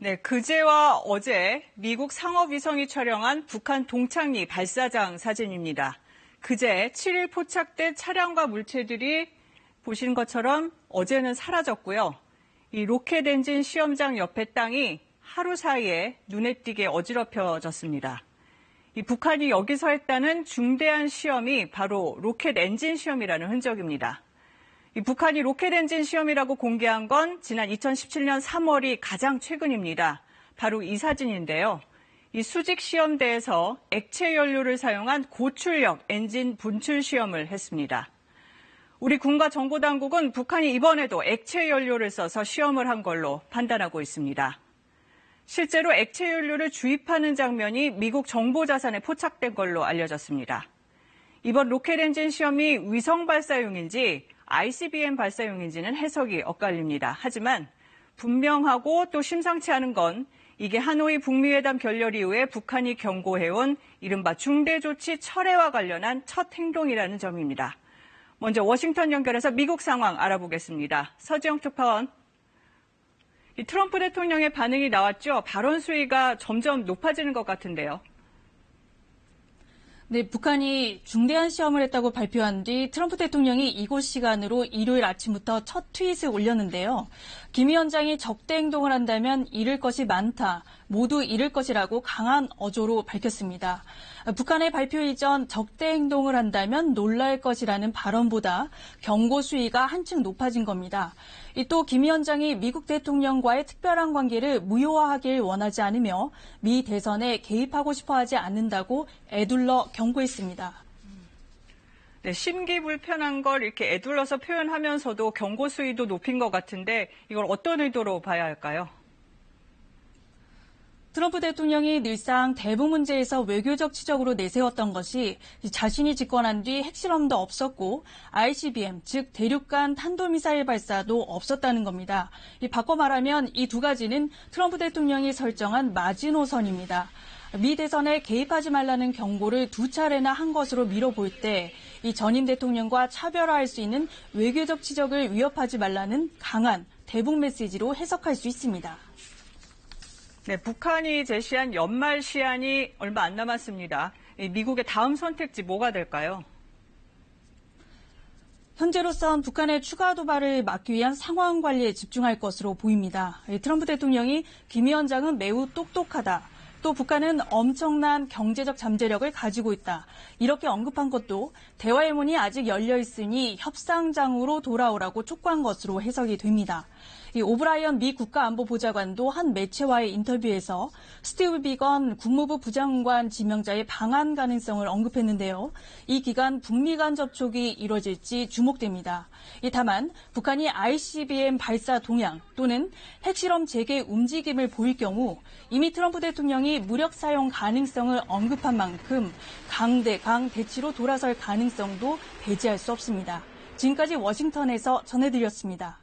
네, 그제와 어제 미국 상업위성이 촬영한 북한 동창리 발사장 사진입니다. 그제 7일 포착된 차량과 물체들이 보시는 것처럼 어제는 사라졌고요. 이 로켓 엔진 시험장 옆의 땅이 하루 사이에 눈에 띄게 어지럽혀졌습니다. 이 북한이 여기서 했다는 중대한 시험이 바로 로켓 엔진 시험이라는 흔적입니다. 이 북한이 로켓 엔진 시험이라고 공개한 건 지난 2017년 3월이 가장 최근입니다. 바로 이 사진인데요. 이 수직 시험대에서 액체 연료를 사용한 고출력 엔진 분출 시험을 했습니다. 우리 군과 정보당국은 북한이 이번에도 액체 연료를 써서 시험을 한 걸로 판단하고 있습니다. 실제로 액체 연료를 주입하는 장면이 미국 정보자산에 포착된 걸로 알려졌습니다. 이번 로켓 엔진 시험이 위성 발사용인지 ICBM 발사용인지는 해석이 엇갈립니다. 하지만 분명하고 또 심상치 않은 건 이게 하노이 북미회담 결렬 이후에 북한이 경고해온 이른바 중대조치 철회와 관련한 첫 행동이라는 점입니다. 먼저 워싱턴 연결해서 미국 상황 알아보겠습니다. 서지영 특파원. 이 트럼프 대통령의 반응이 나왔죠. 발언 수위가 점점 높아지는 것 같은데요. 네, 북한이 중대한 시험을 했다고 발표한 뒤 트럼프 대통령이 이곳 시간으로 일요일 아침부터 첫 트윗을 올렸는데요. 김 위원장이 적대 행동을 한다면 잃을 것이 많다, 모두 잃을 것이라고 강한 어조로 밝혔습니다. 북한의 발표 이전 적대 행동을 한다면 놀랄 것이라는 발언보다 경고 수위가 한층 높아진 겁니다. 또 김 위원장이 미국 대통령과의 특별한 관계를 무효화하길 원하지 않으며 미 대선에 개입하고 싶어 하지 않는다고 애둘러 경고했습니다. 네, 심기불편한 걸 이렇게 애둘러서 표현하면서도 경고 수위도 높인 것 같은데 이걸 어떤 의도로 봐야 할까요? 트럼프 대통령이 늘상 대북 문제에서 외교적 치적으로 내세웠던 것이 자신이 집권한 뒤 핵실험도 없었고 ICBM, 즉 대륙간 탄도미사일 발사도 없었다는 겁니다. 바꿔 말하면 이 두 가지는 트럼프 대통령이 설정한 마지노선입니다. 미 대선에 개입하지 말라는 경고를 두 차례나 한 것으로 미뤄볼 때 이 전임 대통령과 차별화할 수 있는 외교적 치적을 위협하지 말라는 강한 대북 메시지로 해석할 수 있습니다. 네, 북한이 제시한 연말 시한이 얼마 안 남았습니다. 미국의 다음 선택지 뭐가 될까요? 현재로선 북한의 추가 도발을 막기 위한 상황 관리에 집중할 것으로 보입니다. 트럼프 대통령이 김 위원장은 매우 똑똑하다. 또 북한은 엄청난 경제적 잠재력을 가지고 있다. 이렇게 언급한 것도 대화의 문이 아직 열려 있으니 협상장으로 돌아오라고 촉구한 것으로 해석이 됩니다. 오브라이언 미 국가안보보좌관도 한 매체와의 인터뷰에서 스티브 비건 국무부 부장관 지명자의 방한 가능성을 언급했는데요. 이 기간 북미 간 접촉이 이뤄질지 주목됩니다. 다만 북한이 ICBM 발사 동향 또는 핵실험 재개 움직임을 보일 경우 이미 트럼프 대통령이 무력 사용 가능성을 언급한 만큼 강대강 대치로 돌아설 가능성도 배제할 수 없습니다. 지금까지 워싱턴에서 전해드렸습니다.